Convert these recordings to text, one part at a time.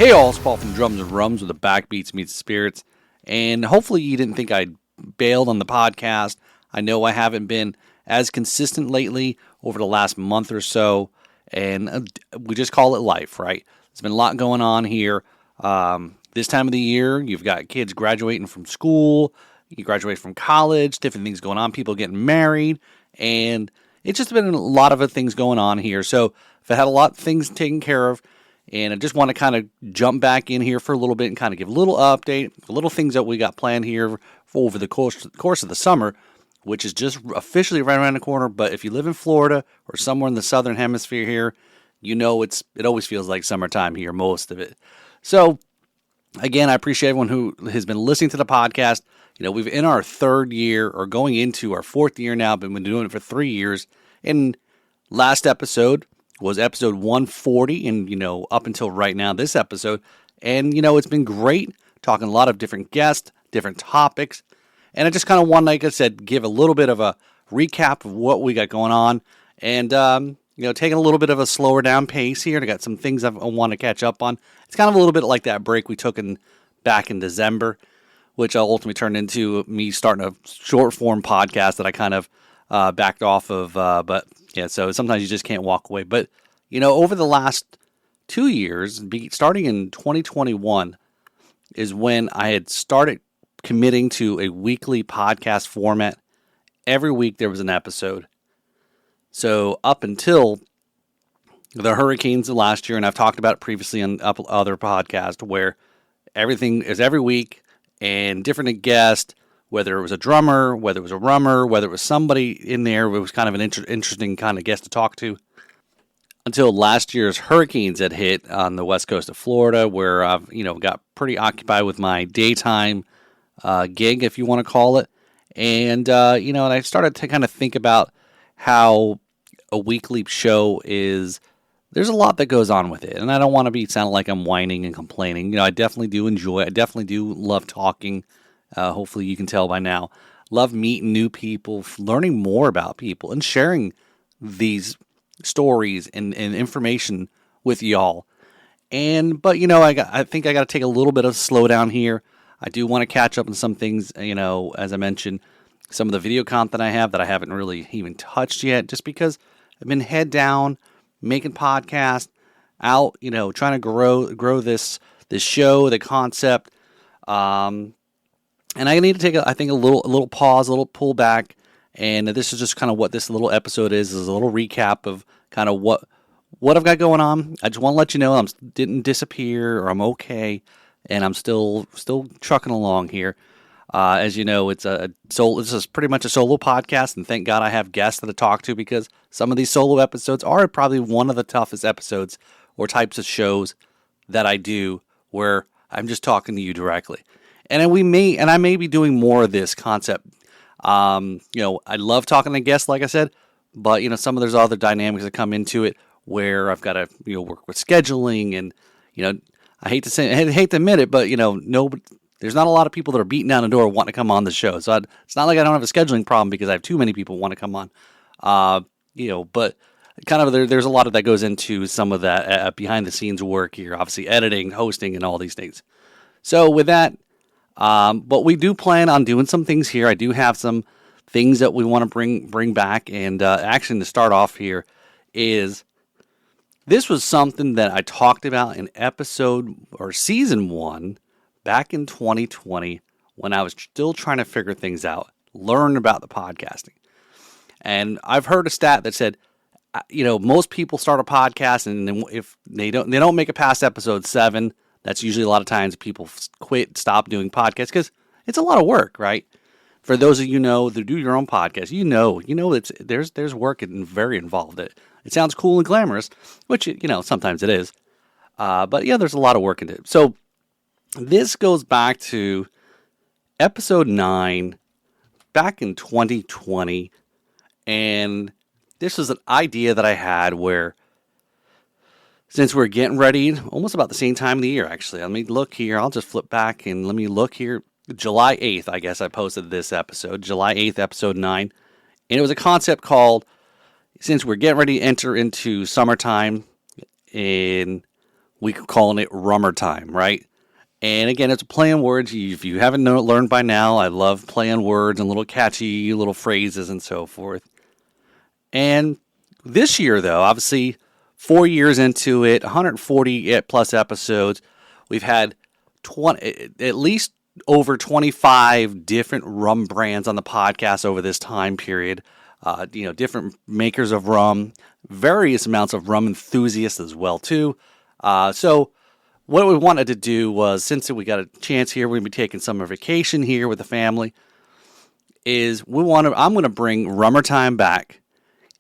Hey all, it's Paul from Drums and Rums with the Backbeats Meets Spirits, and hopefully you didn't think I bailed on the podcast. I know I haven't been as consistent lately over the last month or so, and we just call it life, right? There's been a lot going on here. This time of the year, you've got kids graduating from school, you graduate from college, different things going on, people getting married, and it's just been a lot of things going on here. So I've had a lot of things taken care of, and I just want to kind of jump back in here for a little bit and kind of give a little update, little things that we got planned here for over the course of the summer, which is just officially right around the corner. But if you live in Florida or somewhere in the southern hemisphere here, you know it always feels like summertime here, most of it. So again, I appreciate everyone who has been listening to the podcast. You know, we've in our third year or going into our fourth year now, but we've been doing it for 3 years. And last episode was episode 140, and, you know, up until right now, this episode. And, you know, it's been great talking a lot of different guests, different topics. And I just kind of want, like I said, give a little bit of a recap of what we got going on. And, you know, taking a little bit of a slower down pace here. I got some things I want to catch up on. It's kind of a little bit like that break we took back in December, which ultimately turned into me starting a short form podcast that I kind of backed off of. But yeah, so sometimes you just can't walk away. But, you know, over the last 2 years, starting in 2021, is when I had started committing to a weekly podcast format. Every week there was an episode. So up until the hurricanes of last year, and I've talked about it previously on other podcasts, where everything is every week and different guests, whether it was a drummer, whether it was a rummer, whether it was somebody in there, it was kind of an interesting kind of guest to talk to. Until last year's hurricanes had hit on the west coast of Florida, where I've, you know, got pretty occupied with my daytime gig, if you want to call it. And, you know, and I started to kind of think about how a weekly show is, there's a lot that goes on with it. And I don't want to be sounding like I'm whining and complaining. You know, I definitely do enjoy it. I definitely do love talking. Hopefully you can tell by now. Love meeting new people, learning more about people, and sharing these stories and information with y'all. But, you know, I think I got to take a little bit of slowdown here. I do want to catch up on some things, you know, as I mentioned, some of the video content I have that I haven't really even touched yet, just because I've been head down, making podcasts, out, you know, trying to grow this show, the concept. And I need to take, I think, a little pause, a little pull back. And this is just kind of what this little episode is a little recap of kind of what I've got going on. I just want to let you know I didn't disappear, or I'm okay, and I'm still trucking along here. As you know, this is pretty much a solo podcast, and thank God I have guests that I talk to, because some of these solo episodes are probably one of the toughest episodes or types of shows that I do, where I'm just talking to you directly. And I may be doing more of this concept. You know, I love talking to guests, like I said, but, you know, there's other dynamics that come into it where I've got to, you know, work with scheduling, and, you know, I hate to admit it, but, you know, there's not a lot of people that are beating down the door wanting to come on the show. So it's not like I don't have a scheduling problem, because I have too many people want to come on. You know, but kind of there's a lot of that goes into some of that behind the scenes work here, obviously editing, hosting, and all these things. So with that, but we do plan on doing some things here. I do have some things that we want to bring back. And actually, to start off here, this was something that I talked about in episode or season 1 back in 2020, when I was still trying to figure things out, learn about the podcasting. And I've heard a stat that said, you know, most people start a podcast, and if they don't make it past episode 7, that's usually a lot of times people stop doing podcasts, because it's a lot of work, right? For those of you know that do your own podcast, you know there's work and very involved. It sounds cool and glamorous, which, you know, sometimes it is. But yeah, there's a lot of work in it. So this goes back to episode 9, back in 2020, and this was an idea that I had where, since we're getting ready, almost about the same time of the year, actually. Let me look here. I'll just flip back and let me look here. July 8th, I guess I posted this episode. July 8th, episode 9. And it was a concept called, since we're getting ready to enter into summertime, and we're calling it Rummer Time, right? And again, it's a play on words. If you haven't learned by now, I love playing words and little catchy little phrases and so forth. And this year, though, obviously 4 years into it, 140 plus episodes, we've had at least over 25 different rum brands on the podcast over this time period. Different makers of rum, various amounts of rum enthusiasts as well too. So what we wanted to do was, since we got a chance here, we're going to be taking summer vacation here with the family, I'm going to bring Rummer Time back.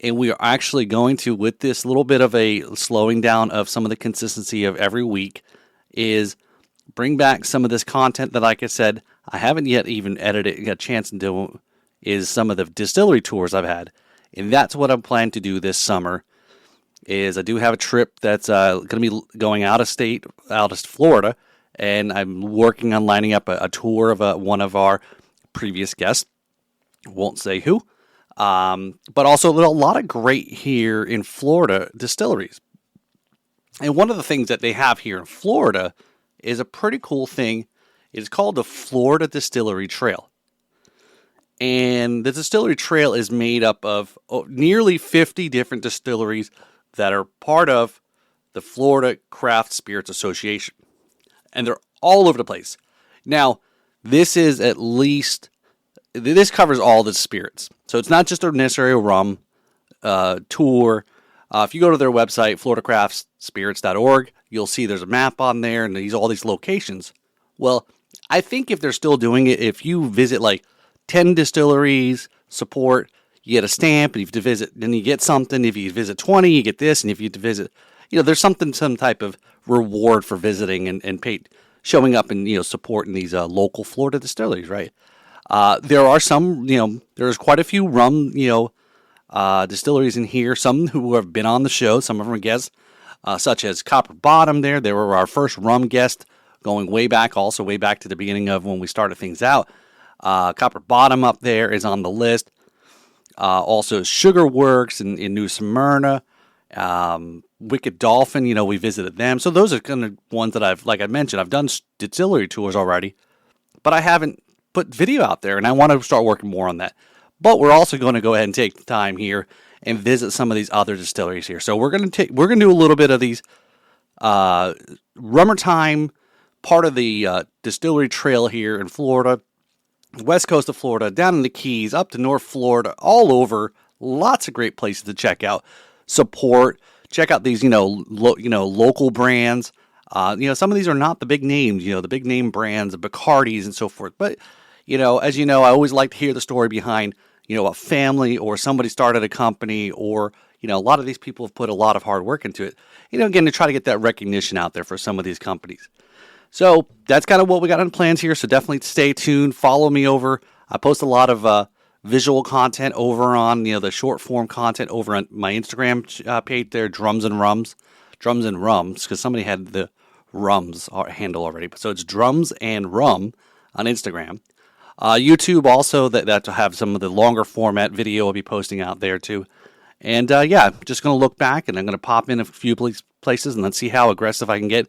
And we are actually going to, with this little bit of a slowing down of some of the consistency of every week, is bring back some of this content that, like I said, I haven't yet even edited, got a chance to do, is some of the distillery tours I've had. And that's what I'm planning to do this summer, is I do have a trip that's going to be going out of state, out of Florida, and I'm working on lining up a tour of one of our previous guests. Won't say who. But also a lot of great here in Florida distilleries. And one of the things that they have here in Florida is a pretty cool thing. It's called the Florida Distillery Trail. And the Distillery Trail is made up of nearly 50 different distilleries that are part of the Florida Craft Spirits Association. And they're all over the place. Now, this covers all the spirits. So it's not just a necessary rum tour. If you go to their website, floridacraftspirits.org, you'll see there's a map on there and all these locations. Well, I think if they're still doing it, if you visit like 10 distilleries, support, you get a stamp, and if you visit, then you get something. If you visit 20, you get this, and if you visit, there's some type of reward for visiting and showing up and supporting these local Florida distilleries, right? There are some, there's quite a few rum, distilleries in here. Some who have been on the show, some of them are guests, such as Copper Bottom. They were our first rum guest, going way back to the beginning of when we started things out. Copper Bottom up there is on the list. Also Sugar Works in New Smyrna, Wicked Dolphin. We visited them. So those are kind of ones that like I mentioned, I've done distillery tours already, but I haven't put video out there, and I want to start working more on that. But we're also going to go ahead and take the time here and visit some of these other distilleries here. So we're going to do a little bit of these Rummer Time, part of the distillery trail here in Florida, west coast of Florida, down in the Keys, up to North Florida, all over. Lots of great places to check out, support, check out these local brands. Some of these are not the big names, the big name brands, the Bacardis and so forth. But as you know, I always like to hear the story behind, a family or somebody started a company, or, a lot of these people have put a lot of hard work into it, again, to try to get that recognition out there for some of these companies. So that's kind of what we got on plans here. So definitely stay tuned. Follow me over. I post a lot of visual content over on, the short form content over on my Instagram page there, Drums and Rums, because somebody had the Rums handle already. So it's Drums and Rum on Instagram. YouTube also, that to have some of the longer format video I'll be posting out there too. And just going to look back, and I'm going to pop in a few places and let's see how aggressive I can get.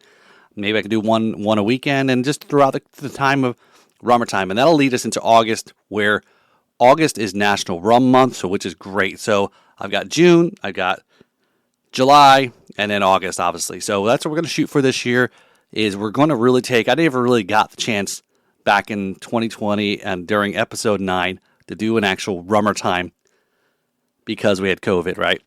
Maybe I can do one a weekend, and just throughout the time of Rummer Time. And that'll lead us into August, where August is National Rum Month, which is great. So I've got June, I've got July, and then August, obviously. So that's what we're going to shoot for this year, is we're going to really I never really got the chance back in 2020 and during episode 9 to do an actual Rummer Time because we had COVID, right?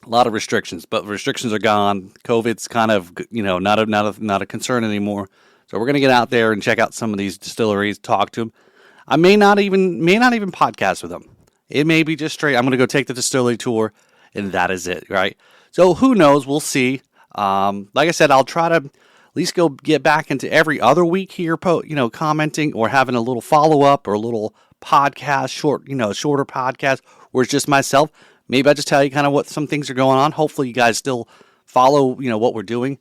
A lot of restrictions, but restrictions are gone. COVID's kind of, not a concern anymore. So we're going to get out there and check out some of these distilleries, talk to them. I may not even podcast with them. It may be just straight, I'm going to go take the distillery tour, and that is it, right? So who knows? We'll see. Like I said, I'll try to at least go get back into every other week here, commenting or having a little follow-up or a little podcast, shorter podcast where it's just myself. Maybe I just tell you kind of what some things are going on. Hopefully you guys still follow, what we're doing,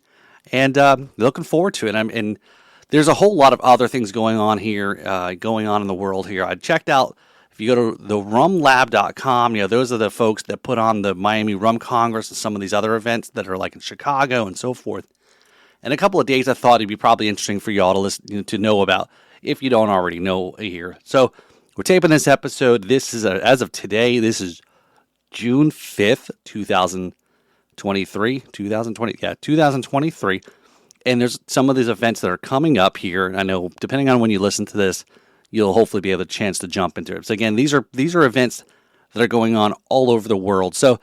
and looking forward to it. And there's a whole lot of other things going on here, going on in the world here. I checked out, if you go to the rumlab.com, those are the folks that put on the Miami Rum Congress and some of these other events that are like in Chicago and so forth. and a couple of dates I thought it'd be probably interesting for y'all to listen to know about if you don't already know here. So we're taping this episode. This is as of today. This is June 5th, 2023. 2023. And there's some of these events that are coming up here. I know depending on when you listen to this, you'll hopefully be able to chance to jump into it. So again, these are events that are going on all over the world. So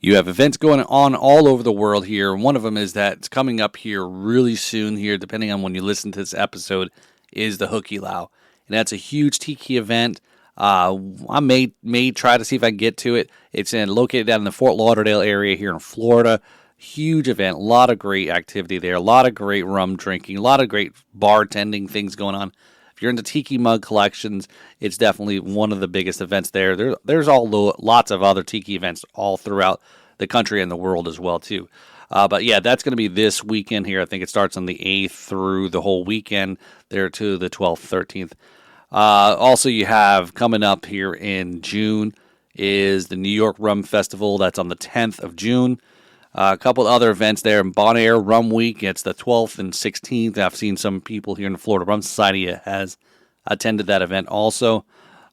you have events going on all over the world here. One of them is that it's coming up here really soon here, depending on when you listen to this episode, is the Hooky Lao. And that's a huge tiki event. I may try to see if I can get to it. It's located down in the Fort Lauderdale area here in Florida. Huge event, a lot of great activity there, a lot of great rum drinking, a lot of great bartending things going on. If you're into tiki mug collections, it's definitely one of the biggest events there. There's lots of other tiki events all throughout the country and the world as well too. But yeah, that's going to be this weekend here. I think it starts on the 8th through the whole weekend there to the 12th, 13th. Also, you have coming up here in June is the New York Rum Festival. That's on the 10th of June. A couple of other events there in Bon Air Rum Week. It's the 12th and 16th. I've seen some people here in the Florida Rum Society has attended that event also.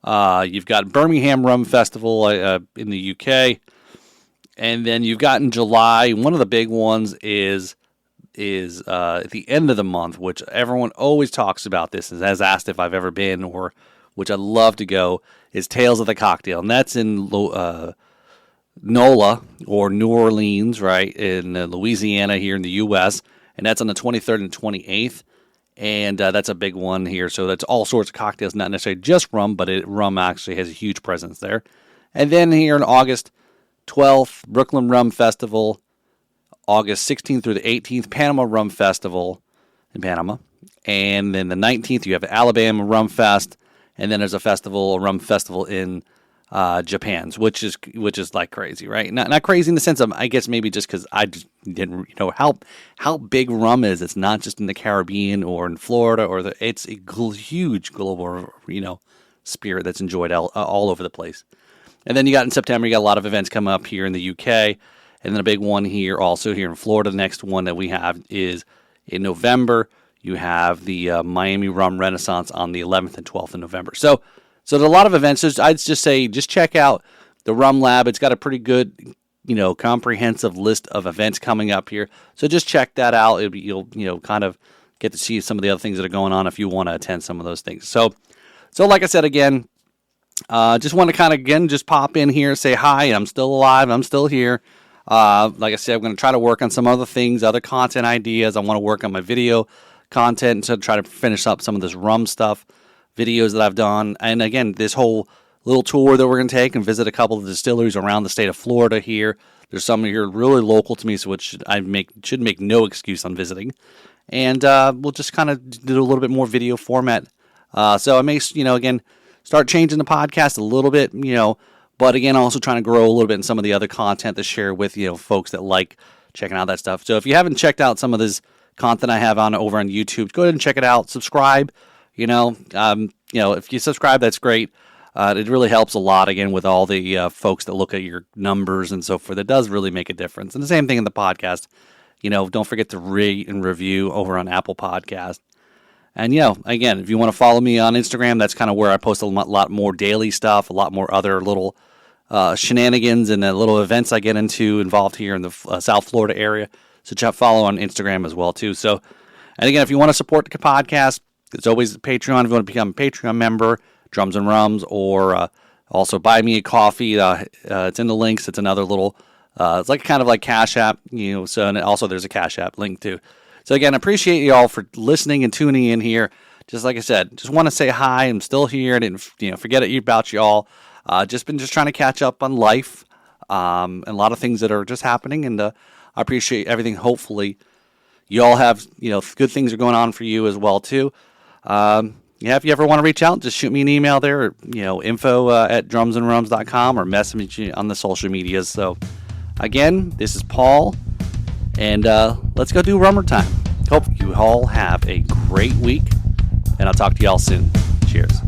You've got Birmingham Rum Festival in the UK. And then you've got in July, one of the big ones is at the end of the month, which everyone always talks about this, has asked if I've ever been, or which I'd love to go, is Tales of the Cocktail. And that's in NOLA, or New Orleans, right, in Louisiana here in the U.S., and that's on the 23rd and 28th, and that's a big one here. So that's all sorts of cocktails, not necessarily just rum, but rum actually has a huge presence there. And then here in August 12th, Brooklyn Rum Festival, August 16th through the 18th, Panama Rum Festival in Panama, and then the 19th you have Alabama Rum Fest, and then there's a rum festival in Japan's, which is like crazy, right? Not crazy in the sense of, I guess maybe just because I just didn't how big rum is. It's not just in the Caribbean or in Florida it's a huge global spirit that's enjoyed all over the place. And then you got in September, you got a lot of events coming up here in the UK, and then a big one here also here in Florida. The next one that we have is in November. You have the Miami Rum Renaissance on the 11th and 12th of November. So there's a lot of events. I'd just say, just check out the Rum Lab. It's got a pretty good, comprehensive list of events coming up here. So just check that out. You'll kind of get to see some of the other things that are going on if you want to attend some of those things. So like I said, again, just want to kind of, again, just pop in here, say hi. I'm still alive. I'm still here. Like I said, I'm going to try to work on some other things, other content ideas. I want to work on my video content to try to finish up some of this rum stuff, videos that I've done. And again, this whole little tour that we're going to take and visit a couple of distilleries around the state of Florida here. There's some here really local to me, so should make no excuse on visiting. And we'll just kind of do a little bit more video format. So I may, again, start changing the podcast a little bit, but again, also trying to grow a little bit in some of the other content to share with, folks that like checking out that stuff. So if you haven't checked out some of this content I have over on YouTube, go ahead and check it out. Subscribe. If you subscribe, that's great. It really helps a lot, again, with all the folks that look at your numbers and so forth. It does really make a difference. And the same thing in the podcast. Don't forget to rate and review over on Apple Podcast. And, again, if you want to follow me on Instagram, that's kind of where I post a lot more daily stuff, a lot more other little shenanigans and little events I get involved here in the South Florida area. So follow on Instagram as well, too. So, and again, if you want to support the podcast, it's always Patreon. If you want to become a Patreon member, Drums and Rums, or also buy me a coffee. It's in the links. It's another little, it's like kind of like Cash App, so, and also there's a Cash App link too. So again, I appreciate you all for listening and tuning in here. Just like I said, just want to say hi. I'm still here. I didn't, forget about you all. Just been trying to catch up on life, and a lot of things that are just happening. And I appreciate everything. Hopefully you all have, good things are going on for you as well too. If you ever want to reach out, just shoot me an email there, info@drumsandrums.com, or message me on the social medias. So again, this is Paul, and let's go do Rummer Time. Hope you all have a great week, and I'll talk to you all soon. Cheers.